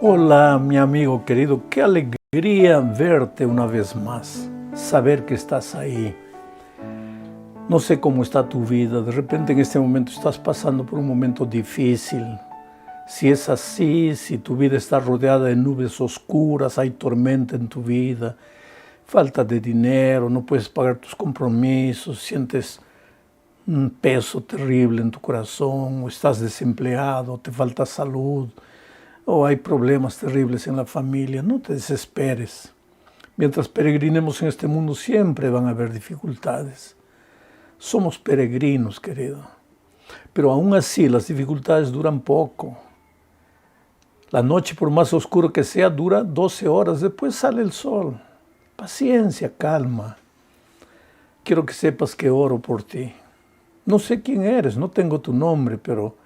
Hola, mi amigo querido, qué alegría verte una vez más, saber que estás ahí. No sé cómo está tu vida, de repente en este momento estás pasando por un momento difícil. Si es así, si tu vida está rodeada de nubes oscuras, hay tormenta en tu vida, falta de dinero, no puedes pagar tus compromisos, sientes un peso terrible en tu corazón, o estás desempleado, te falta salud, o hay problemas terribles en la familia, no te desesperes. Mientras peregrinemos en este mundo siempre van a haber dificultades. Somos peregrinos, querido. Pero aún así las dificultades duran poco. La noche, por más oscuro que sea, dura 12 horas. Después sale el sol. Paciencia, calma. Quiero que sepas que oro por ti. No sé quién eres, no tengo tu nombre, pero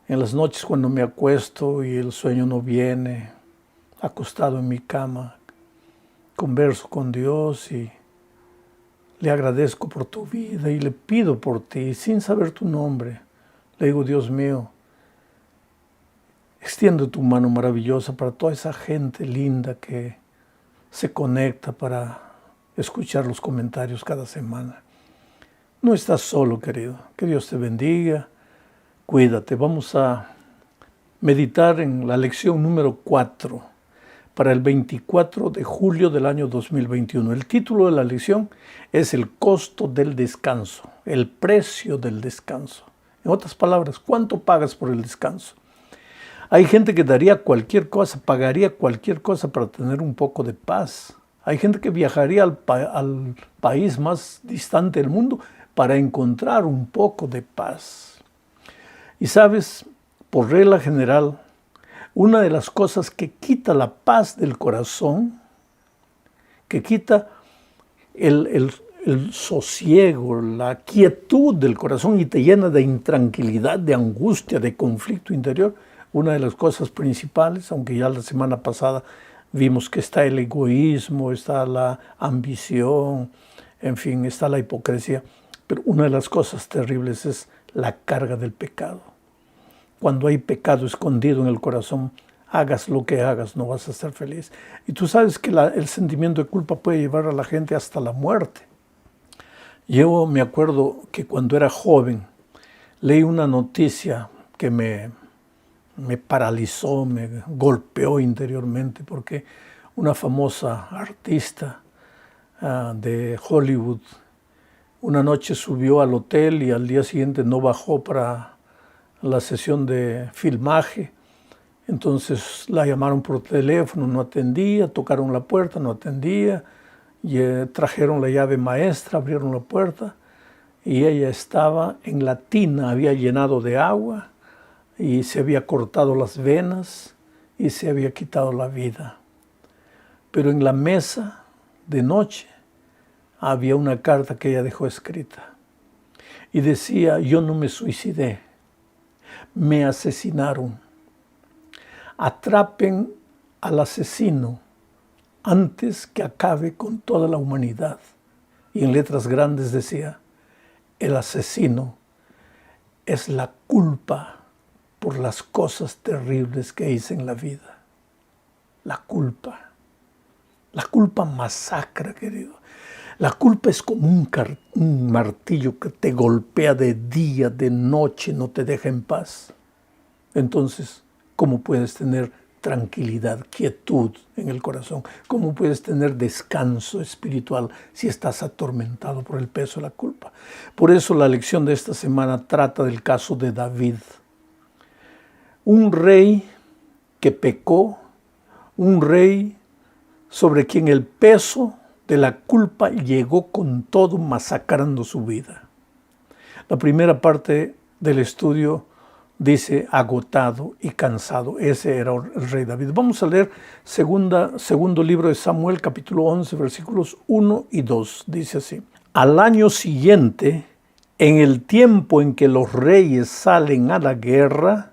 en las noches cuando me acuesto y el sueño no viene, acostado en mi cama, converso con Dios y le agradezco por tu vida y le pido por ti, sin saber tu nombre. Le digo, Dios mío, extiende tu mano maravillosa para toda esa gente linda que se conecta para escuchar los comentarios cada semana. No estás solo, querido. Que Dios te bendiga. Cuídate. Vamos a meditar en la lección número 4 para el 24 de julio del año 2021. El título de la lección es el costo del descanso, el precio del descanso. En otras palabras, ¿cuánto pagas por el descanso? Hay gente que daría cualquier cosa, pagaría cualquier cosa para tener un poco de paz. Hay gente que viajaría al país más distante del mundo para encontrar un poco de paz. Y sabes, por regla general, una de las cosas que quita la paz del corazón, que quita el sosiego, la quietud del corazón y te llena de intranquilidad, de angustia, de conflicto interior, una de las cosas principales, aunque ya la semana pasada vimos que está el egoísmo, está la ambición, en fin, está la hipocresía, pero una de las cosas terribles es la carga del pecado. Cuando hay pecado escondido en el corazón, hagas lo que hagas, no vas a ser feliz. Y tú sabes que el sentimiento de culpa puede llevar a la gente hasta la muerte. Yo me acuerdo que cuando era joven, leí una noticia que me paralizó, me golpeó interiormente, porque una famosa artista de Hollywood una noche subió al hotel y al día siguiente no bajó para la sesión de filmaje. Entonces la llamaron por teléfono, no atendía, tocaron la puerta, no atendía, y trajeron la llave maestra, abrieron la puerta y ella estaba en la tina, había llenado de agua y se había cortado las venas y se había quitado la vida. Pero en la mesa de noche había una carta que ella dejó escrita y decía: yo no me suicidé, me asesinaron. Atrapen al asesino antes que acabe con toda la humanidad. Y en letras grandes decía: el asesino es la culpa por las cosas terribles que hice en la vida. La culpa masacra, querido. La culpa es como un martillo que te golpea de día, de noche, no te deja en paz. Entonces, ¿cómo puedes tener tranquilidad, quietud en el corazón? ¿Cómo puedes tener descanso espiritual si estás atormentado por el peso de la culpa? Por eso la lección de esta semana trata del caso de David. Un rey que pecó, un rey sobre quien el peso de la culpa llegó con todo, masacrando su vida. La primera parte del estudio dice agotado y cansado. Ese era el rey David. Vamos a leer segundo libro de Samuel, capítulo 11, versículos 1 y 2. Dice así: al año siguiente, en el tiempo en que los reyes salen a la guerra,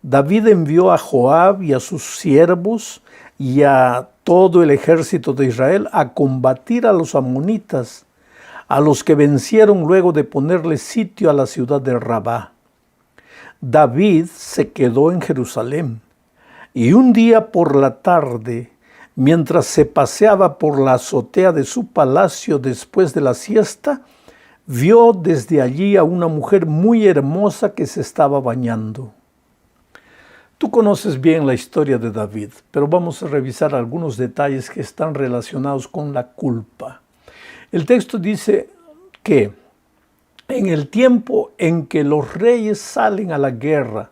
David envió a Joab y a sus siervos y a todo el ejército de Israel a combatir a los amonitas, a los que vencieron luego de ponerle sitio a la ciudad de Rabá. David se quedó en Jerusalén Y un día por la tarde, mientras se paseaba por la azotea de su palacio después de la siesta, vio desde allí a una mujer muy hermosa que se estaba bañando. Tú conoces bien la historia de David, pero vamos a revisar algunos detalles que están relacionados con la culpa. El texto dice que en el tiempo en que los reyes salen a la guerra,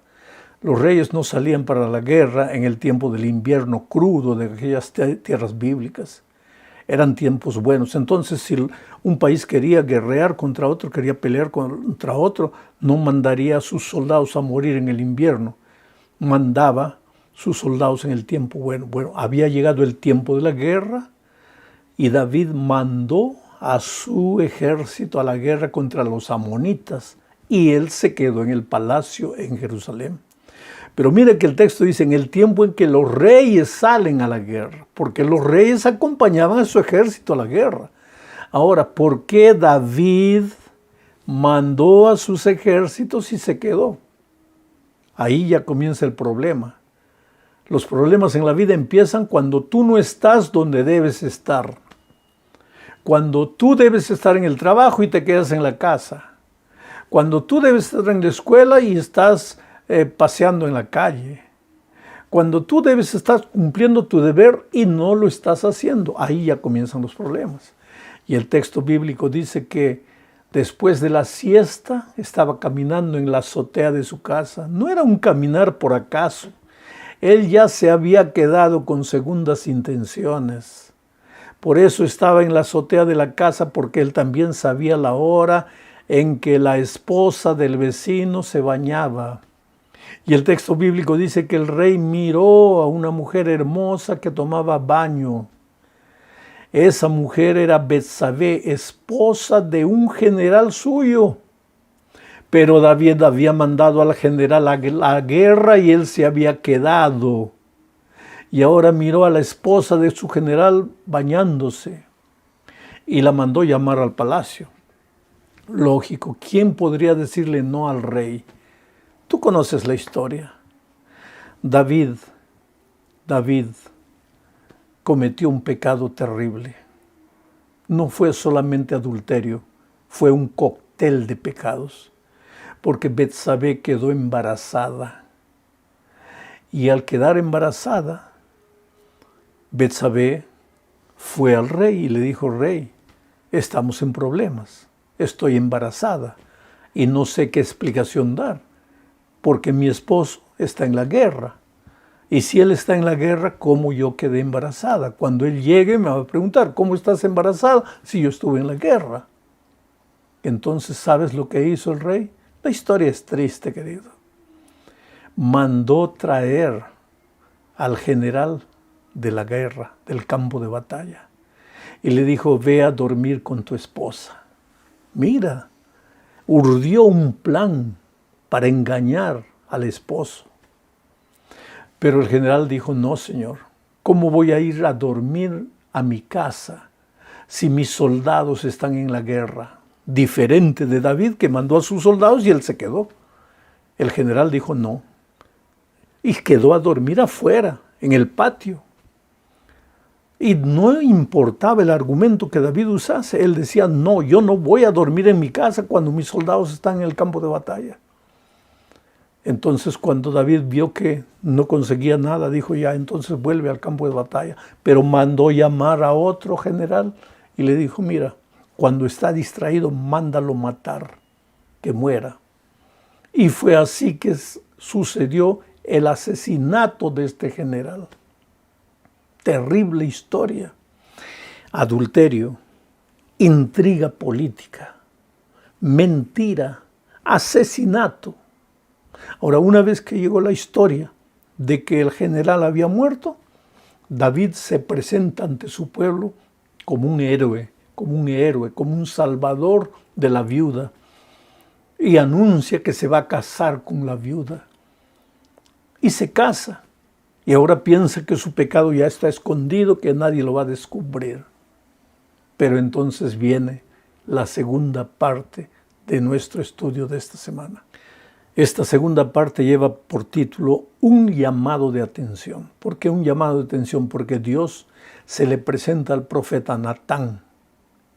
los reyes no salían para la guerra en el tiempo del invierno crudo de aquellas tierras bíblicas. Eran tiempos buenos. Entonces, si un país quería guerrear contra otro, quería pelear contra otro, no mandaría a sus soldados a morir en el invierno. Mandaba sus soldados en el tiempo bueno. Bueno, había llegado el tiempo de la guerra y David mandó a su ejército a la guerra contra los amonitas y él se quedó en el palacio en Jerusalén. Pero mire que el texto dice en el tiempo en que los reyes salen a la guerra, porque los reyes acompañaban a su ejército a la guerra. Ahora, ¿por qué David mandó a sus ejércitos y se quedó? Ahí ya comienza el problema. Los problemas en la vida empiezan cuando tú no estás donde debes estar. Cuando tú debes estar en el trabajo y te quedas en la casa. Cuando tú debes estar en la escuela y estás paseando en la calle. Cuando tú debes estar cumpliendo tu deber y no lo estás haciendo, ahí ya comienzan los problemas. Y el texto bíblico dice que después de la siesta estaba caminando en la azotea de su casa. No era un caminar por acaso. Él ya se había quedado con segundas intenciones. Por eso estaba en la azotea de la casa, porque él también sabía la hora en que la esposa del vecino se bañaba. Y el texto bíblico dice que el rey miró a una mujer hermosa que tomaba baño. Esa mujer era Betsabé, esposa de un general suyo. Pero David había mandado al general a la guerra y él se había quedado. Y ahora miró a la esposa de su general bañándose y la mandó llamar al palacio. Lógico, ¿quién podría decirle no al rey? Tú conoces la historia. David cometió un pecado terrible. No fue solamente adulterio, fue un cóctel de pecados, porque Betsabé quedó embarazada. Y al quedar embarazada, Betsabé fue al rey y le dijo: rey, estamos en problemas, estoy embarazada y no sé qué explicación dar, porque mi esposo está en la guerra. Y si él está en la guerra, ¿cómo yo quedé embarazada? Cuando él llegue me va a preguntar: ¿cómo estás embarazada si yo estuve en la guerra? Entonces, ¿sabes lo que hizo el rey? La historia es triste, querido. Mandó traer al general de la guerra, del campo de batalla, y le dijo: ve a dormir con tu esposa. Mira, urdió un plan para engañar al esposo. Pero el general dijo: no, señor, ¿cómo voy a ir a dormir a mi casa si mis soldados están en la guerra? Diferente de David, que mandó a sus soldados y él se quedó. El general dijo no, y quedó a dormir afuera, en el patio. Y no importaba el argumento que David usase, él decía: no, yo no voy a dormir en mi casa cuando mis soldados están en el campo de batalla. Entonces, cuando David vio que no conseguía nada, dijo: ya, entonces vuelve al campo de batalla. Pero mandó llamar a otro general y le dijo: mira, cuando está distraído, mándalo matar, que muera. Y fue así que sucedió el asesinato de este general. Terrible historia. Adulterio, intriga política, mentira, asesinato. Ahora, una vez que llegó la historia de que el general había muerto, David se presenta ante su pueblo como un héroe, como un salvador de la viuda, y anuncia que se va a casar con la viuda. Y se casa. Y ahora piensa que su pecado ya está escondido, que nadie lo va a descubrir. Pero entonces viene la segunda parte de nuestro estudio de esta semana. Esta segunda parte lleva por título un llamado de atención. ¿Por qué un llamado de atención? Porque Dios se le presenta al profeta Natán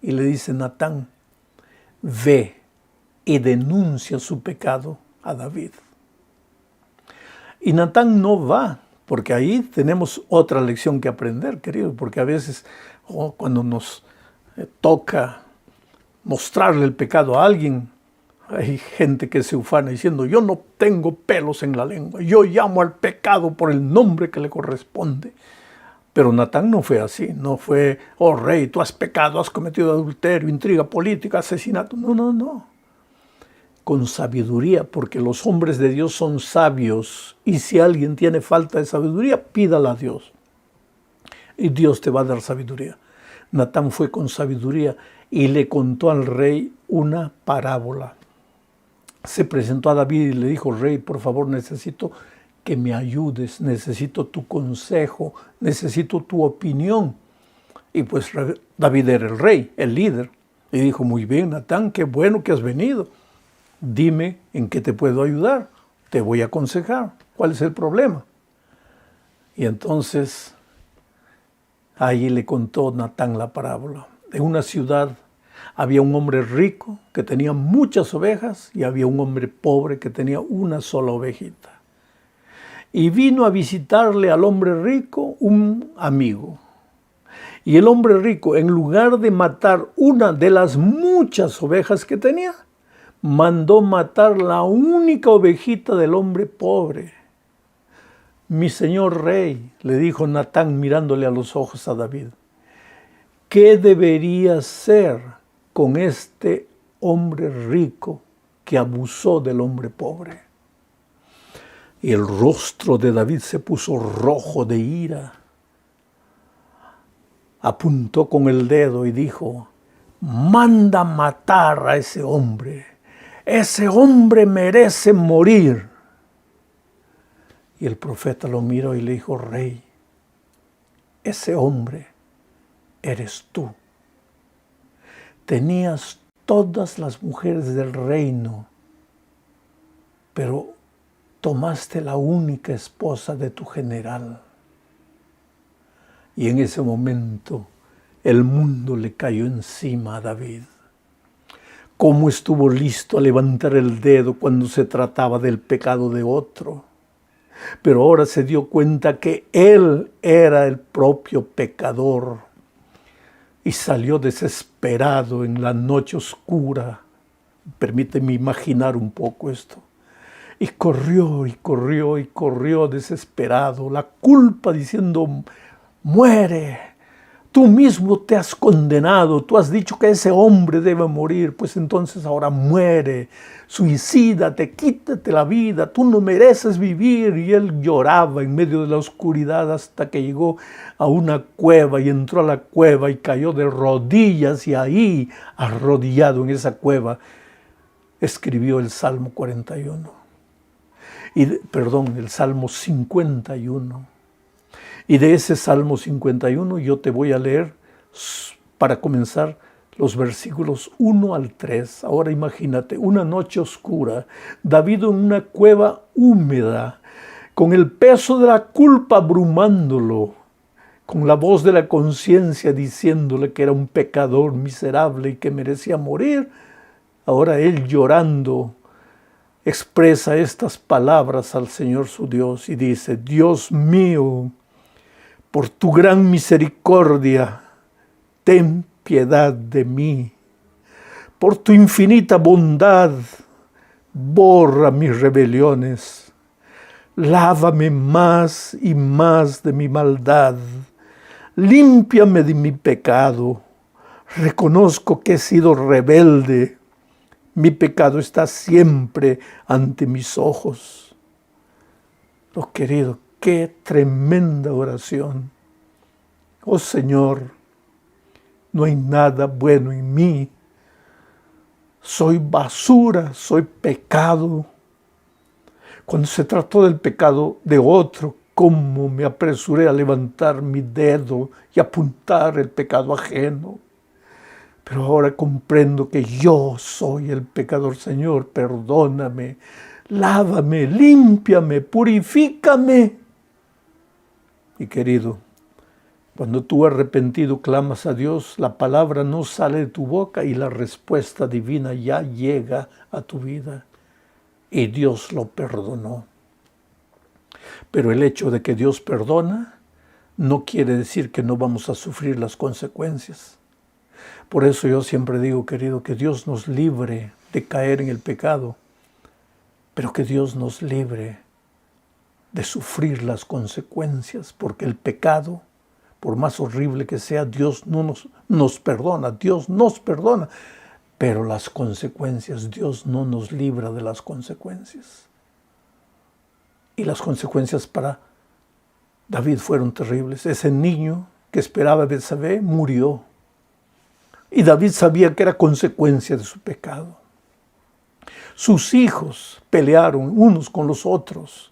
y le dice: Natán, ve y denuncia su pecado a David. Y Natán no va, porque ahí tenemos otra lección que aprender, querido, porque a veces cuando nos toca mostrarle el pecado a alguien, hay gente que se ufana diciendo: yo no tengo pelos en la lengua, yo llamo al pecado por el nombre que le corresponde. Pero Natán no fue así, no fue: oh rey, tú has pecado, has cometido adulterio, intriga política, asesinato. No, no, no. Con sabiduría, porque los hombres de Dios son sabios, y si alguien tiene falta de sabiduría, pídala a Dios, y Dios te va a dar sabiduría. Natán fue con sabiduría y le contó al rey una parábola. Se presentó a David y le dijo: rey, por favor, necesito que me ayudes, necesito tu consejo, necesito tu opinión. Y pues David era el rey, el líder, y dijo: muy bien, Natán, qué bueno que has venido. Dime en qué te puedo ayudar, te voy a aconsejar, ¿cuál es el problema? Y entonces ahí le contó Natán la parábola. En una ciudad había un hombre rico que tenía muchas ovejas y había un hombre pobre que tenía una sola ovejita. Y vino a visitarle al hombre rico un amigo. Y el hombre rico, en lugar de matar una de las muchas ovejas que tenía, mandó matar la única ovejita del hombre pobre. Mi señor rey, le dijo Natán mirándole a los ojos a David, ¿qué debería hacer con este hombre rico que abusó del hombre pobre? Y el rostro de David se puso rojo de ira. Apuntó con el dedo y dijo: manda matar a ese hombre. Ese hombre merece morir. Y el profeta lo miró y le dijo: rey, ese hombre eres tú. Tenías todas las mujeres del reino, pero tomaste la única esposa de tu general. Y en ese momento el mundo le cayó encima a David. Cómo estuvo listo a levantar el dedo cuando se trataba del pecado de otro. Pero ahora se dio cuenta que él era el propio pecador. Y salió desesperado en la noche oscura. Permíteme imaginar un poco esto. Y corrió, y corrió, y corrió desesperado. La culpa diciendo: muere. Tú mismo te has condenado, tú has dicho que ese hombre debe morir, pues entonces ahora muere, suicídate, quítate la vida, tú no mereces vivir. Y él lloraba en medio de la oscuridad hasta que llegó a una cueva y entró a la cueva y cayó de rodillas, y ahí, arrodillado en esa cueva, escribió el Salmo 41. El Salmo 51. Y de ese Salmo 51 yo te voy a leer, para comenzar, los versículos 1 al 3. Ahora imagínate, una noche oscura, David en una cueva húmeda, con el peso de la culpa abrumándolo, con la voz de la conciencia diciéndole que era un pecador miserable y que merecía morir. Ahora él, llorando, expresa estas palabras al Señor su Dios y dice: Dios mío, por tu gran misericordia, ten piedad de mí. Por tu infinita bondad, borra mis rebeliones. Lávame más y más de mi maldad. Límpiame de mi pecado. Reconozco que he sido rebelde. Mi pecado está siempre ante mis ojos. Oh, querido, qué tremenda oración. Oh Señor, no hay nada bueno en mí. Soy basura, soy pecado. Cuando se trató del pecado de otro, cómo me apresuré a levantar mi dedo y apuntar el pecado ajeno. Pero ahora comprendo que yo soy el pecador. Señor, perdóname. lávame, límpiame, purifícame. Y querido, cuando tú arrepentido clamas a Dios, la palabra no sale de tu boca y la respuesta divina ya llega a tu vida. Y Dios lo perdonó. Pero el hecho de que Dios perdona no quiere decir que no vamos a sufrir las consecuencias. Por eso yo siempre digo, querido, que Dios nos libre de caer en el pecado, pero que Dios nos libre de sufrir las consecuencias, porque el pecado, por más horrible que sea, Dios no nos perdona, Dios nos perdona, pero las consecuencias, Dios no nos libra de las consecuencias. Y las consecuencias para David fueron terribles. Ese niño que esperaba a Betsabé murió. Y David sabía que era consecuencia de su pecado. Sus hijos pelearon unos con los otros.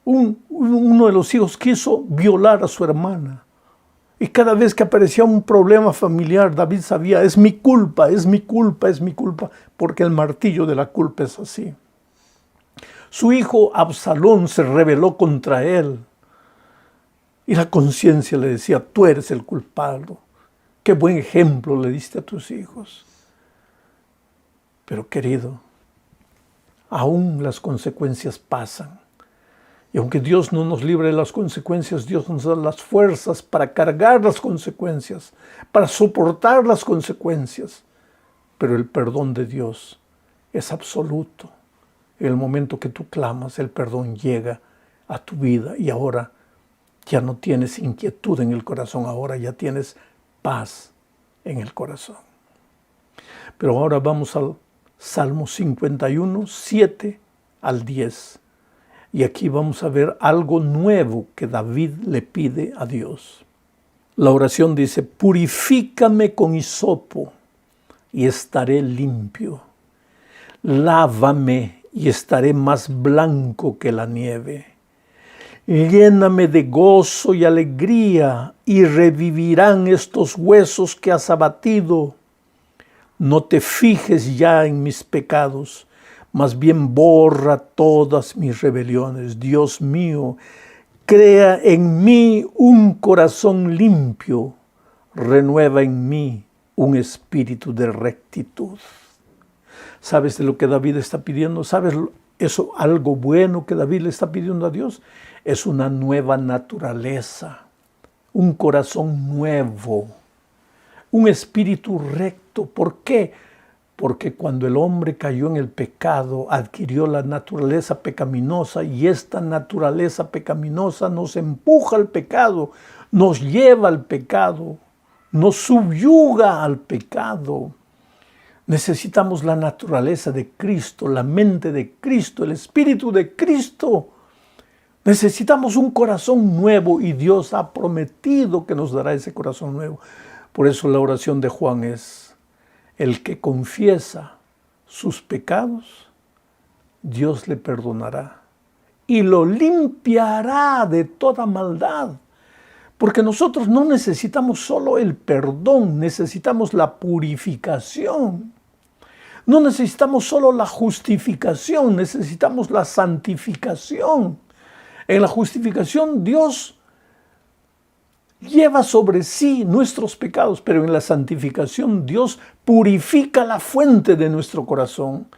Uno de los hijos quiso violar a su hermana. Y cada vez que aparecía un problema familiar, David sabía, es mi culpa, es mi culpa, es mi culpa, porque el martillo de la culpa es así. Su hijo Absalón se rebeló contra él. Y la conciencia le decía, tú eres el culpable. Qué buen ejemplo le diste a tus hijos. Pero querido, aún las consecuencias pasan. Y aunque Dios no nos libre de las consecuencias, Dios nos da las fuerzas para cargar las consecuencias, para soportar las consecuencias. Pero el perdón de Dios es absoluto. En el momento que tú clamas, el perdón llega a tu vida y ahora ya no tienes inquietud en el corazón, ahora ya tienes paz en el corazón. Pero ahora vamos al Salmo 51, 7 al 10. Y aquí vamos a ver algo nuevo que David le pide a Dios. La oración dice, purifícame con hisopo y estaré limpio. Lávame y estaré más blanco que la nieve. Lléname de gozo y alegría y revivirán estos huesos que has abatido. No te fijes ya en mis pecados, más bien borra todas mis rebeliones. Dios mío, crea en mí un corazón limpio, renueva en mí un espíritu de rectitud. ¿Sabes de lo que David está pidiendo? ¿Sabes eso, algo bueno que David le está pidiendo a Dios? Es una nueva naturaleza, un corazón nuevo, un espíritu recto. ¿Por qué? Porque cuando el hombre cayó en el pecado, adquirió la naturaleza pecaminosa y esta naturaleza pecaminosa nos empuja al pecado, nos lleva al pecado, nos subyuga al pecado. Necesitamos la naturaleza de Cristo, la mente de Cristo, el Espíritu de Cristo. Necesitamos un corazón nuevo y Dios ha prometido que nos dará ese corazón nuevo. Por eso la oración de Juan es, el que confiesa sus pecados, Dios le perdonará y lo limpiará de toda maldad. Porque nosotros no necesitamos solo el perdón, necesitamos la purificación. No necesitamos solo la justificación, necesitamos la santificación. En la justificación Dios lleva sobre sí nuestros pecados, pero en la santificación Dios purifica la fuente de nuestro corazón,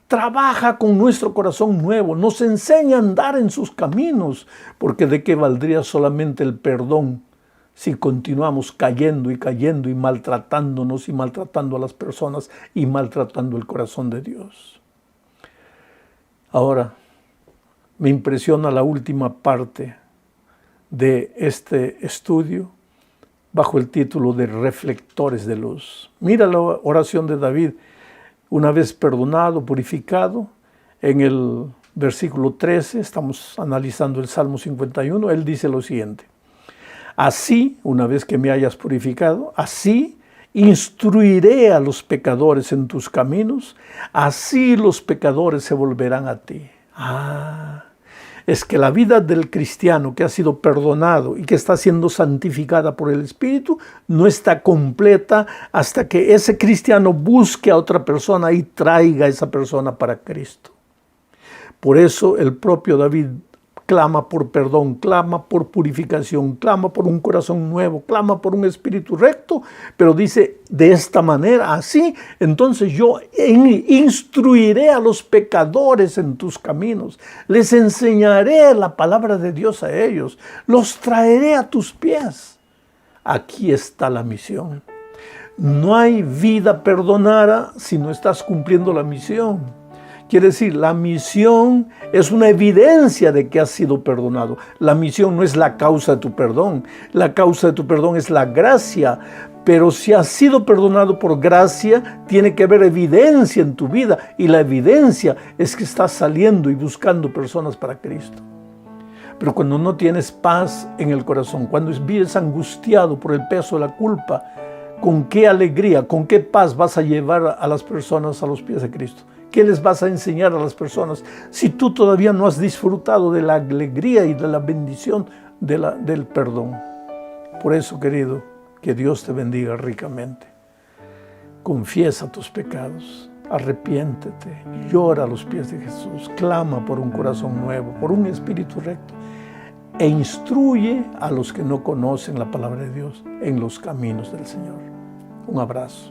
trabaja con nuestro corazón nuevo, nos enseña a andar en sus caminos, porque ¿de qué valdría solamente el perdón si continuamos cayendo y maltratándonos y maltratando a las personas y maltratando el corazón de Dios? Ahora, me impresiona la última parte de este estudio bajo el título de Reflectores de Luz. Mira la oración de David, una vez perdonado, purificado. En el versículo 13, estamos analizando el Salmo 51, él dice lo siguiente: así, una vez que me hayas purificado, así instruiré a los pecadores en tus caminos, así los pecadores se volverán a ti. Es que la vida del cristiano que ha sido perdonado y que está siendo santificada por el Espíritu no está completa hasta que ese cristiano busque a otra persona y traiga a esa persona para Cristo. Por eso el propio David clama por perdón, clama por purificación, clama por un corazón nuevo, clama por un espíritu recto, pero dice de esta manera, así, entonces yo instruiré a los pecadores en tus caminos, les enseñaré la palabra de Dios a ellos, los traeré a tus pies. Aquí está la misión. No hay vida perdonada si no estás cumpliendo la misión. Quiere decir, la misión es una evidencia de que has sido perdonado. La misión no es la causa de tu perdón. La causa de tu perdón es la gracia. Pero si has sido perdonado por gracia, tiene que haber evidencia en tu vida. Y la evidencia es que estás saliendo y buscando personas para Cristo. Pero cuando no tienes paz en el corazón, cuando vives angustiado por el peso de la culpa, ¿con qué alegría, con qué paz vas a llevar a las personas a los pies de Cristo? ¿Qué les vas a enseñar a las personas si tú todavía no has disfrutado de la alegría y de la bendición del perdón? Por eso, querido, que Dios te bendiga ricamente. Confiesa tus pecados, arrepiéntete, llora a los pies de Jesús, clama por un corazón nuevo, por un espíritu recto, e instruye a los que no conocen la palabra de Dios en los caminos del Señor. Un abrazo.